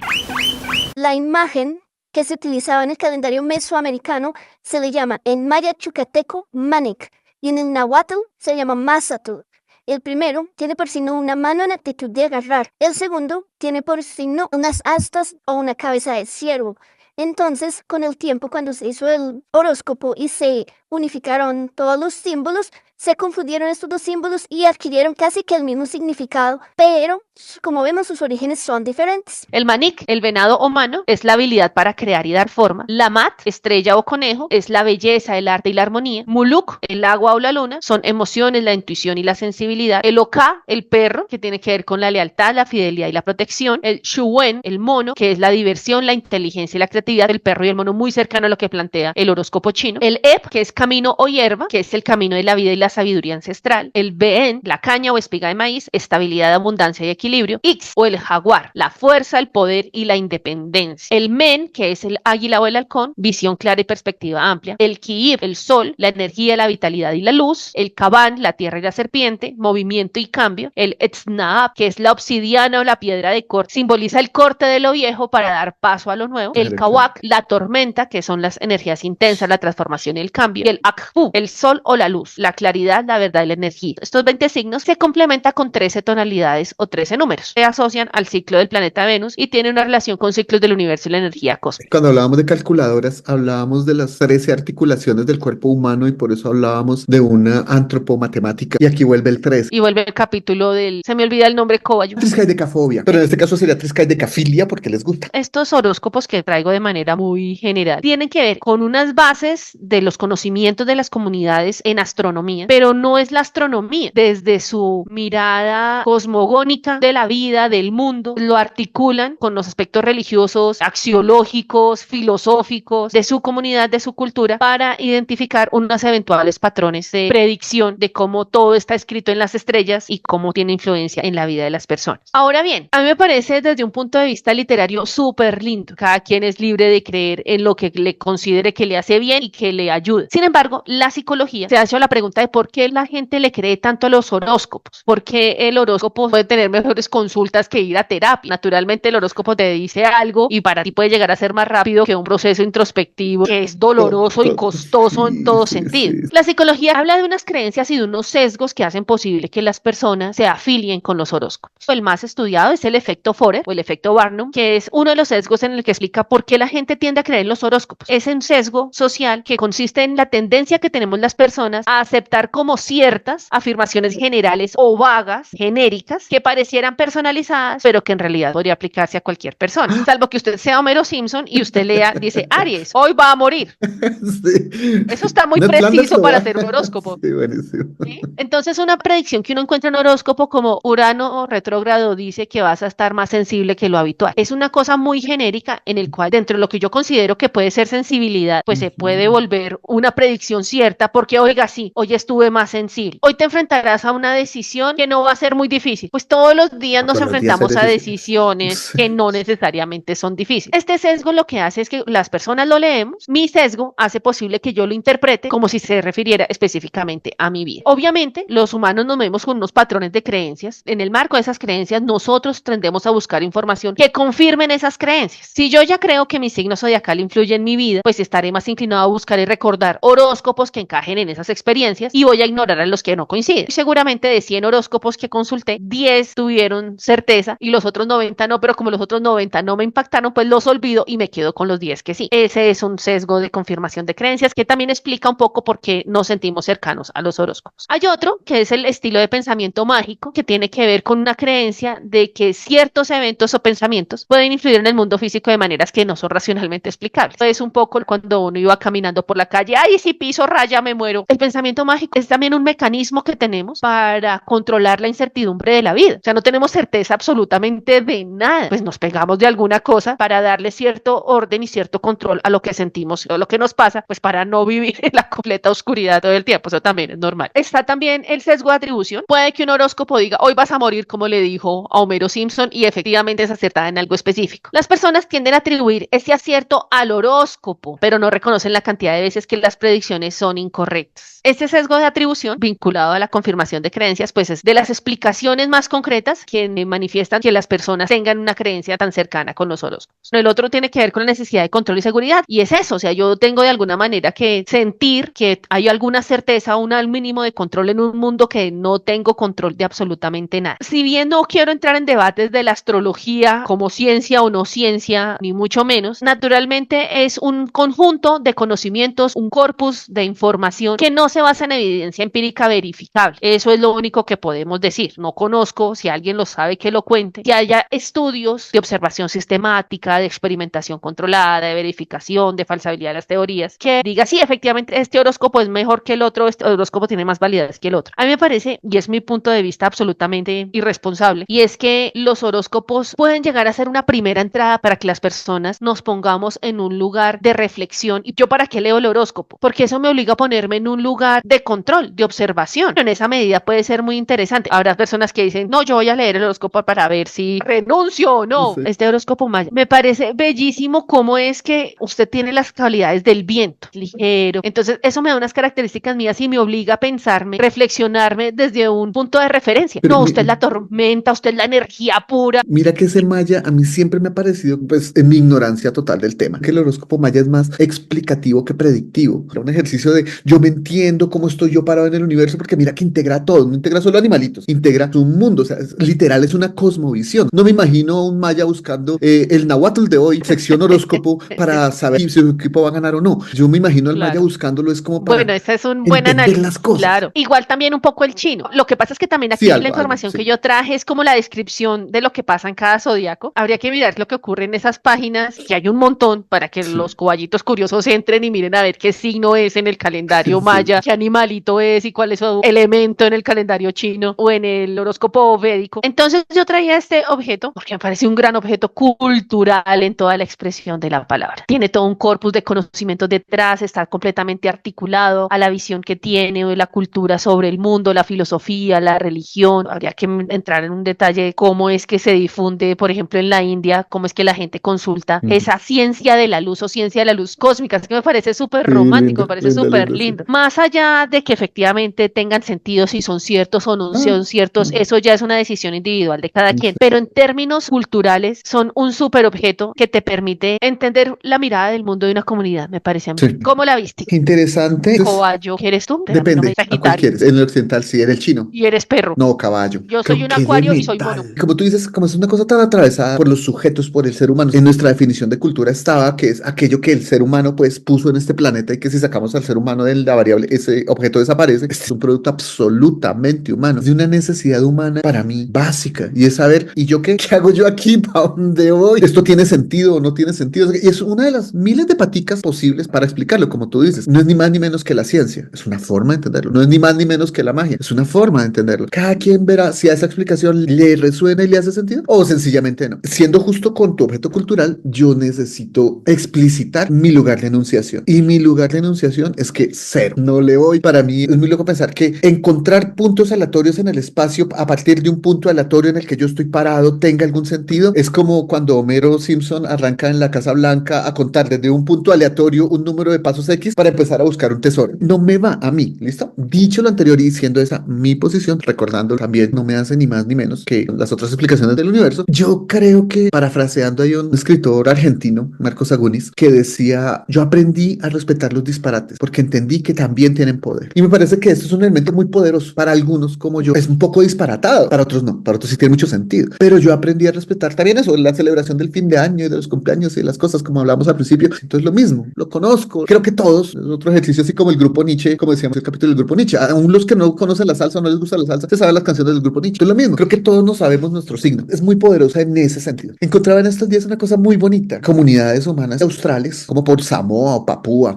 La imagen que se utilizaba en el calendario mesoamericano se le llama en maya chucateco Manik y en el náhuatl se llama Mazatl. El primero tiene por signo una mano en actitud de agarrar. El segundo tiene por signo unas astas o una cabeza de ciervo. Entonces, con el tiempo, cuando se hizo el horóscopo y se unificaron todos los símbolos, se confundieron estos dos símbolos y adquirieron casi que el mismo significado, pero como vemos sus orígenes son diferentes.
El manik, el venado o mano, es la habilidad para crear y dar forma. La mat, estrella o conejo, es la belleza, el arte y la armonía. Muluk, el agua o la luna, son emociones, la intuición y la sensibilidad. El oka, el perro, que tiene que ver con la lealtad, la fidelidad y la protección. El shuwen, el mono, que es la diversión, la inteligencia y la creatividad. El perro y el mono muy cercano a lo que plantea el horóscopo chino. El ep, que es camino o hierba, que es el camino de la vida y la sabiduría ancestral. El ben, la caña o espiga de maíz, estabilidad, abundancia y equilibrio. Ix, o el jaguar, la fuerza, el poder y la independencia. El men, que es el águila o el halcón, visión clara y perspectiva amplia. El kiib, el sol, la energía, la vitalidad y la luz. El kaban, la tierra y la serpiente, movimiento y cambio. El etznaab, que es la obsidiana o la piedra de corte, simboliza el corte de lo viejo para dar paso a lo nuevo. El kawak, la tormenta, que son las energías intensas, la transformación y el cambio. Y el akfu, el sol o la luz, la claridad, la verdad y la energía. Estos 20 signos se complementan con 13 tonalidades o 13 números. Se asocian al ciclo del planeta Venus y tienen una relación con ciclos del universo y la energía cósmica.
Cuando hablábamos de calculadoras, hablábamos de las 13 articulaciones del cuerpo humano y por eso hablábamos de una antropomatemática. Y aquí vuelve el 13.
Y vuelve el capítulo del... Se me olvida el nombre, Cobayo.
Triscaidecafobia. Pero en este caso sería triscaidecafilia porque les gusta.
Estos horóscopos que traigo de manera muy general tienen que ver con unas bases de los conocimientos conocimientos de las comunidades en astronomía, pero no es la astronomía. Desde su mirada cosmogónica de la vida, del mundo, lo articulan con los aspectos religiosos, axiológicos, filosóficos de su comunidad, de su cultura, para identificar unos eventuales patrones de predicción de cómo todo está escrito en las estrellas y cómo tiene influencia en la vida de las personas. Ahora bien, a mí me parece desde un punto de vista literario súper lindo. Cada quien es libre de creer en lo que le considere que le hace bien y que le ayude. Sin embargo, la psicología se ha hecho la pregunta de por qué la gente le cree tanto a los horóscopos. ¿Por qué el horóscopo puede tener mejores consultas que ir a terapia? Naturalmente el horóscopo te dice algo y para ti puede llegar a ser más rápido que un proceso introspectivo que es doloroso y costoso en todo sentido. La psicología habla de unas creencias y de unos sesgos que hacen posible que las personas se afilien con los horóscopos. El más estudiado es el efecto Forer o el efecto Barnum, que es uno de los sesgos en el que explica por qué la gente tiende a creer en los horóscopos. Es un sesgo social que consiste en la tendencia que tenemos las personas a aceptar como ciertas afirmaciones generales o vagas, genéricas, que parecieran personalizadas, pero que en realidad podría aplicarse a cualquier persona. Salvo que usted sea Homero Simpson y usted lea, dice, Aries, hoy va a morir.
Sí.
Eso está muy
Ned Flanders
preciso
lo
para
va.
hacer un horóscopo.
Sí, buenísimo.
¿Sí? Entonces, una predicción que uno encuentra en horóscopo como Urano retrógrado dice que vas a estar más sensible que lo habitual. Es una cosa muy genérica en el cual, dentro de lo que yo considero que puede ser sensibilidad, pues se puede volver una predicción cierta porque, oiga, sí, hoy estuve más sensible. Hoy te enfrentarás a una decisión que no va a ser muy difícil. Pues todos los días nos
Todos los días
enfrentamos
es
a
difícil.
decisiones que no necesariamente son difíciles. Este sesgo lo que hace es que las personas lo leemos. Mi sesgo hace posible que yo lo interprete como si se refiriera específicamente a mi vida. Obviamente, los humanos nos vemos con unos patrones de creencias. En el marco de esas creencias, nosotros tendemos a buscar información que confirmen esas creencias. Si yo ya creo que mi signo zodiacal influye en mi vida, pues estaré más inclinado a buscar y recordar horóscopos que encajen en esas experiencias y voy a ignorar a los que no coinciden. Seguramente de 100 horóscopos que consulté, 10 tuvieron certeza y los otros 90 no, pero como los otros 90 no me impactaron, pues los olvido y me quedo con los 10 que sí. Ese es un sesgo de confirmación de creencias que también explica un poco por qué nos sentimos cercanos a los horóscopos. Hay otro que es el estilo de pensamiento mágico, que tiene que ver con una creencia de que ciertos eventos o pensamientos pueden influir en el mundo físico de maneras que no son racionalmente explicables. Es un poco cuando uno iba caminando por la calle, ay, si piso raya me muero. El pensamiento mágico es también un mecanismo que tenemos para controlar la incertidumbre de la vida. O sea, no tenemos certeza absolutamente de nada. Pues nos pegamos de alguna cosa para darle cierto orden y cierto control a lo que sentimos o lo que nos pasa, pues para no vivir en la completa oscuridad todo el tiempo. Eso también es normal. Está también el sesgo de atribución. Puede que un horóscopo diga, hoy vas a morir, como le dijo a Homero Simpson, y efectivamente es acertada en algo específico. Las personas tienden a atribuir ese acierto al horóscopo, pero no reconocen la cantidad de veces que las predicciones son incorrectas. Este sesgo de atribución, vinculado a la confirmación de creencias, pues es de las explicaciones más concretas que manifiestan que las personas tengan una creencia tan cercana con los horóscopos. El otro tiene que ver con la necesidad de control y seguridad, y es eso, o sea, yo tengo de alguna manera que sentir que hay alguna certeza o un mínimo de control en un mundo que no tengo control de absolutamente nada. Si bien no quiero entrar en debates de la astrología como ciencia o no ciencia, ni mucho menos, naturalmente es un conjunto de conocimientos, un corpus de información que no se basa en evidencia empírica verificable. Eso es lo único que podemos decir. No conozco, si alguien lo sabe que lo cuente, que haya estudios de observación sistemática, de experimentación controlada, de verificación, de falsabilidad de las teorías, que diga, sí, efectivamente, este horóscopo es mejor que el otro, este horóscopo tiene más validez que el otro. A mí me parece, y es mi punto de vista absolutamente irresponsable, y es que los horóscopos pueden llegar a ser una primera entrada para que las personas nos pongamos en un lugar de reflexión. ¿Y yo para qué leo el horóscopo? Porque eso me obliga a ponerme en un lugar de control, de observación. En esa medida puede ser muy interesante. Habrá personas que dicen, no, yo voy a leer el horóscopo para ver si renuncio o no.
Sí.
Este horóscopo maya. Me parece bellísimo cómo es que usted tiene las cualidades del viento, ligero. Entonces, eso me da unas características mías y me obliga a pensarme, reflexionarme desde un punto de referencia.
Pero
No, usted es la tormenta, usted es la energía pura.
Mira que ese maya a mí siempre me ha parecido, pues en mi ignorancia total del tema, que el horóscopo maya es más explicativo que predictivo. Era un ejercicio de yo me entiendo cómo estoy yo parado en el universo, porque mira que integra a todos, no integra solo animalitos, integra un mundo, o sea, literal es una cosmovisión. No me imagino un maya buscando el nahuatl de hoy, sección horóscopo, para saber si su equipo va a ganar o no. Yo me imagino al maya
Claro.
buscándolo es como para
Bueno, ese es un buen
entender
análisis.
las cosas.
Claro. Igual también un poco el chino. Lo que pasa es que también aquí
Sí,
la
algo,
información
sí.
que yo traje es como la descripción de lo que pasa en cada zodiaco. Habría que mirar lo que ocurre en esas páginas, que hay un montón, para que
Sí.
los coballitos curiosos entren y miren a ver qué signo signo es en el calendario
Sí.
maya, qué animalito es y cuál es su elemento en el calendario chino o en el horóscopo védico. Entonces yo traía este objeto porque me parece un gran objeto cultural en toda la expresión de la palabra. Tiene todo un corpus de conocimientos detrás, está completamente articulado a la visión que tiene de la cultura sobre el mundo, la filosofía, la religión. Habría que entrar en un detalle de cómo es que se difunde, por ejemplo, en la India, cómo es que la gente consulta esa ciencia de la luz o ciencia de la luz cósmica. Es que me parece súper
Sí,
romántico,
lindo,
me parece
lindo,
súper
lindo, sí.
lindo. Más allá de que efectivamente tengan sentido si son ciertos o no
Ah,
son ciertos, eso ya es una decisión individual de cada quien.
sí.
Pero en términos culturales son un súper objeto que te permite entender la mirada del mundo de una comunidad, me parece a mí.
Sí.
¿Cómo la viste?
Interesante.
Cobayo, ¿qué eres tú? A mí no me
Depende, ¿a cuál
Sagitario.
quieres? En el occidental sí, en el chino.
Y eres perro.
No, caballo.
Yo soy un
Qué
acuario y soy mono.
elemental. Como tú dices, como es una cosa tan atravesada por los sujetos, por el ser humano, en nuestra definición de cultura estaba que es aquello que el ser humano pues puso en este planeta y que si sacamos al ser humano de la variable, ese objeto desaparece. Este es un producto absolutamente humano, de una necesidad humana para mí básica y es saber, ¿y yo qué hago yo aquí? ¿Para dónde voy? ¿Esto tiene sentido o no tiene sentido? Y es una de las miles de paticas posibles para explicarlo, como tú dices. No es ni más ni menos que la ciencia, es una forma de entenderlo. No es ni más ni menos que la magia, es una forma de entenderlo. Cada quien verá si a esa explicación le resuena y le hace sentido o sencillamente no. Siendo justo con tu objeto cultural, yo necesito explicitar mi lugar de enunciación. Y mi lugar de enunciación es que cero. No le voy. Para mí es muy loco pensar que encontrar puntos aleatorios en el espacio a partir de un punto aleatorio en el que yo estoy parado tenga algún sentido. Es como cuando Homero Simpson arranca en la Casa Blanca a contar desde un punto aleatorio un número de pasos X para empezar a buscar un tesoro. No me va a mí, ¿listo? Dicho lo anterior y siendo esa mi posición, recordando también no me hace ni más ni menos que las otras explicaciones del universo, yo creo que, parafraseando hay un escritor argentino, Marcos Agunis, que decía, yo aprendí a respetar los disparates porque entendí que también tienen poder. Y me parece que esto es un elemento muy poderoso para algunos como yo. Es un poco disparatado, para otros no, para otros sí tiene mucho sentido. Pero yo aprendí a respetar también eso, la celebración del fin de año y de los cumpleaños y las cosas como hablamos al principio. Entonces lo mismo, lo conozco. Creo que todos, es otro ejercicio así como el grupo Nietzsche, como decíamos en el capítulo del grupo Nietzsche, aún los que no conocen la salsa o no les gusta la salsa, se saben las canciones del grupo Nietzsche. Es lo mismo, creo que todos nos sabemos nuestro signo. Es muy poderosa en ese sentido. Encontraba en estos días una cosa muy bonita, comunidades humanas australes, como por Samoa o Papúa.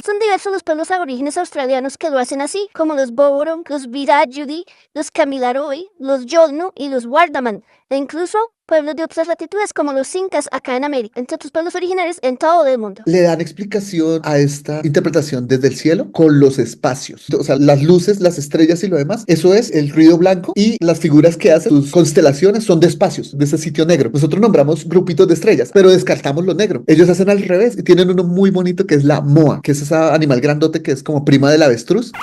Son diversos los pueblos aborígenes australianos que lo hacen así, como los Boron, los Wiradjuri, los Kamilaroi, los Yolnu y los Wardaman, e incluso pueblos de otras latitudes como los Incas acá en América, entre otros pueblos originarios en todo el mundo.
Le dan explicación a esta interpretación desde el cielo con los espacios. O sea, las luces, las estrellas y lo demás, eso es el ruido blanco y las figuras que hacen sus constelaciones son de espacios, de ese sitio negro. Nosotros nombramos grupitos de estrellas, pero descartamos lo negro. Ellos hacen al revés y tienen uno muy bonito que es la moa, que es ese animal grandote que es como prima del avestruz.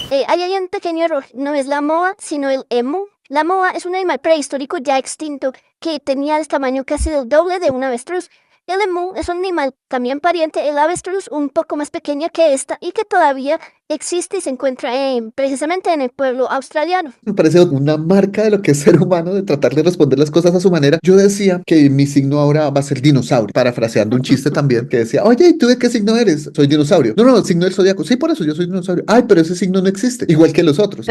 Ahí hay un pequeño error, no es la moa, sino el emu. La moa es un animal prehistórico ya extinto que tenía el tamaño casi del doble de un avestruz. El emu es un animal también pariente del avestruz, un poco más pequeña que esta y que todavía existe y se encuentra precisamente en el pueblo australiano.
Me parece una marca de lo que es ser humano, de tratar de responder las cosas a su manera. Yo decía que mi signo ahora va a ser dinosaurio, parafraseando un chiste también que decía, oye, ¿y tú de qué signo eres? Soy dinosaurio. No, no, el signo del zodiaco. Sí, por eso yo soy dinosaurio. Ay, pero ese signo no existe, igual que los otros.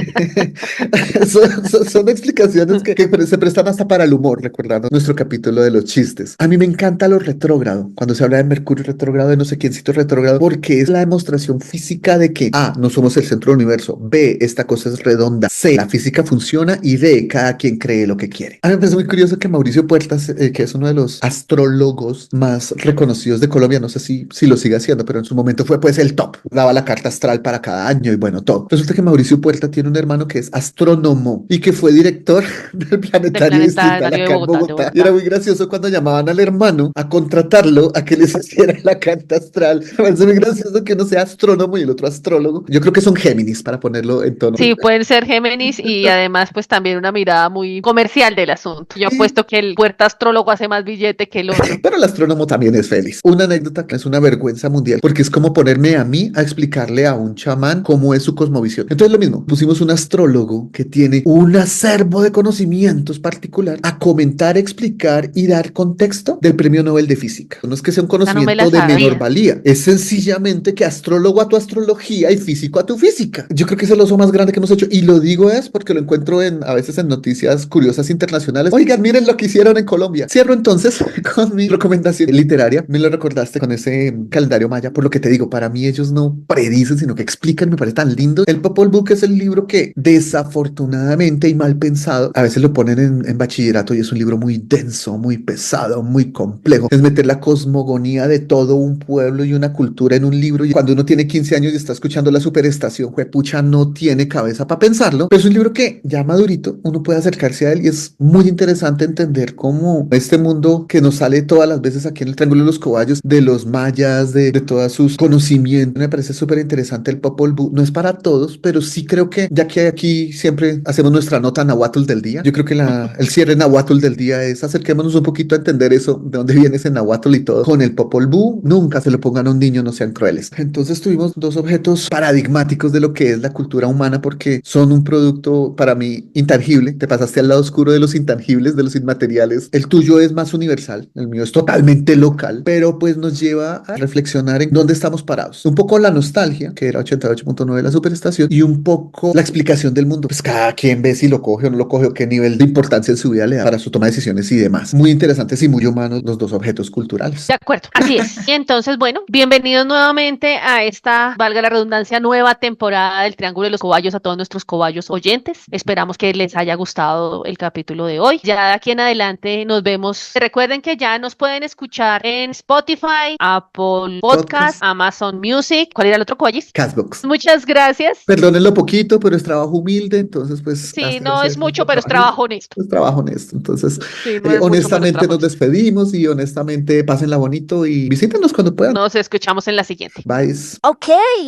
Son explicaciones que se prestan hasta para el humor, recordando nuestro capítulo de los chistes. A mí me encanta lo retrógrado, cuando se habla de Mercurio retrógrado, de no sé quiéncito retrógrado, porque es la demostración física de que A, no somos el centro del universo, B, esta cosa es redonda, C, la física funciona y D, cada quien cree lo que quiere. A mí me parece muy curioso que Mauricio Puertas, que es uno de los astrólogos más reconocidos de Colombia, no sé si lo sigue haciendo, pero en su momento fue pues el top, daba la carta astral para cada año y bueno, todo. Resulta que Mauricio Puerta tiene un hermano que es astrónomo y que fue director del Planetario Distrital acá en Bogotá. Y era muy gracioso cuando llamaban al hermano a contratarlo a que les hiciera la carta astral. Me parece muy gracioso que uno sea astrónomo y el otro astrólogo. Yo creo que son Géminis, para ponerlo en tono.
Sí, pueden ser Géminis y además pues también una mirada muy comercial del asunto. Yo apuesto que el puerta astrólogo hace más billete que el otro.
Pero el astrónomo también es feliz. Una anécdota que es una vergüenza mundial, porque es como ponerme a mí a explicarle a un chamán cómo es su cosmovisión. Entonces lo mismo, pusimos un astrólogo que tiene un acervo de conocimientos particular a comentar, explicar y dar contexto del premio Nobel de Física. No es que sea un conocimiento de menor valía, es sencillamente que astrólogo a tu astrología y físico a tu física. Yo creo que es el oso más grande que hemos hecho. Y lo digo es porque lo encuentro a veces en noticias curiosas internacionales. Oigan, miren lo que hicieron en Colombia. Cierro entonces con mi recomendación literaria. Me lo recordaste con ese calendario maya. Por lo que te digo, para mí ellos no predicen, sino que explican. Me parece tan lindo. El Popol Vuh es el libro que desafortunadamente y mal pensado, a veces lo ponen en bachillerato y es un libro muy denso, muy pesado, muy complejo. Es meter la cosmogonía de todo un pueblo y una cultura en un libro, y cuando uno tiene 15 años y está escuchando La Superestación, juepucha, no tiene cabeza para pensarlo, pero es un libro que ya madurito, uno puede acercarse a él y es muy interesante entender cómo este mundo que nos sale todas las veces aquí en el Triángulo de los Cobayos, de los mayas, de todos sus conocimientos, me parece súper interesante el Popol Vuh. No es para todos, pero sí creo que, ya que aquí siempre hacemos nuestra nota nahuatl del día, yo creo que el cierre nahuatl del día es acerquémonos un poquito a entender eso, de dónde viene ese nahuatl y todo. Con el Popol Vuh, nunca se lo pongan a un niño, no sean crueles. Entonces tuvimos dos objetos paradigmáticos de lo que es la cultura humana, porque son un producto para mí intangible. Te pasaste al lado oscuro de los intangibles, de los inmateriales. El tuyo es más universal, el mío es totalmente local, pero pues nos lleva a reflexionar en dónde estamos parados. Un poco la nostalgia, que era 88.9 de La Superestación, y un poco la explicación del mundo. Pues cada quien ve si lo coge o no lo coge, o qué nivel de importancia en su vida le da para su toma de decisiones y demás. Muy interesantes y muy humanos los dos objetos culturales.
De acuerdo, así es. Y entonces, bueno, bienvenidos nuevamente a esta, valga la redundancia, nueva temporada del Triángulo de los Cobayos, a todos nuestros cobayos oyentes. Esperamos que les haya gustado el capítulo de hoy. Ya de aquí en adelante nos vemos. Recuerden que ya nos pueden escuchar en Spotify, Apple Podcast, Amazon Music. ¿Cuál era el otro, Cobayis?
Castbox.
Muchas gracias.
Perdónenlo poquito, pero es trabajo humilde, entonces pues...
Sí, no es mucho, pero es trabajo honesto.
Es trabajo honesto, entonces
Sí, no es mucho, pero es
honestamente
trabajo
nos
honesto.
despedimos y honestamente pásenla bonito y visítenos cuando puedan.
Nos escuchamos en la siguiente.
Bye.
Ok,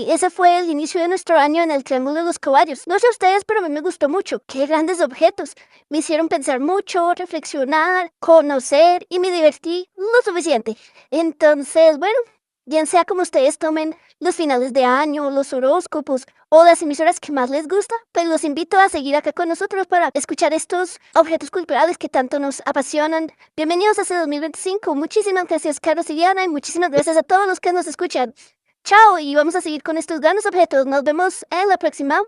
ese fue el inicio de nuestro año en el Triángulo de los Cobayos. No sé ustedes, pero a mí me gustó mucho. Qué grandes objetos. Me hicieron pensar mucho, reflexionar, conocer y me divertí lo suficiente. Entonces, bueno, bien sea como ustedes tomen los finales de año, los horóscopos o las emisoras que más les gusta, pues los invito a seguir acá con nosotros para escuchar estos objetos culturales que tanto nos apasionan. Bienvenidos a este 2025. Muchísimas gracias, Carlos y Diana, y muchísimas gracias a todos los que nos escuchan. Chao, y vamos a seguir con estos grandes objetos. Nos vemos en la próxima.